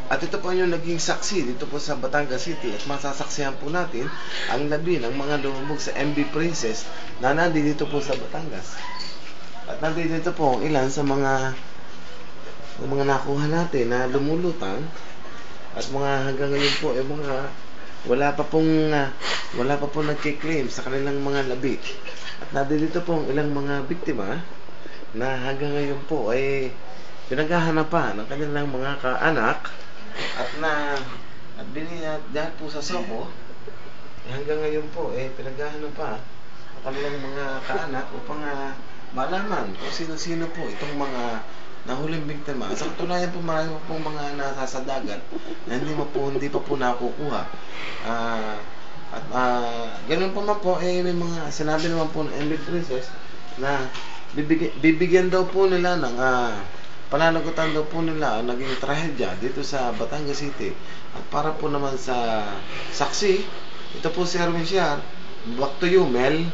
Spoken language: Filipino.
At ito po yung naging saksi dito po sa Batangas City at masasaksihan po natin ang labi ng mga lumubog sa MB Princess na nandito po sa Batangas. At nandito po ang ilan sa mga nakuha natin na lumulutang at mga hanggang ngayon po ay mga wala pa pong nagki-claim sa kanilang mga labi. At nandito po ang ilang mga biktima na hanggang ngayon po ay pinaghahanapan ng kanilang mga kaanak at biniyat dahil po sa Soho hanggang ngayon po pinaghahanap pa ang kanilang mga kaanak upang malaman kung sino-sino po itong mga nahuling biktima. Sa katunayan po marami po mga nasa sa dagat na hindi pa po nakukuha. Ganun po man po may mga sinabi naman po ng MB Princess na bibigyan daw po nila ng pananagutan daw po nila ang naging trahedya dito sa Batangas City. At para po naman sa saksi, ito po si Erwin Siar. Back to you, Mel.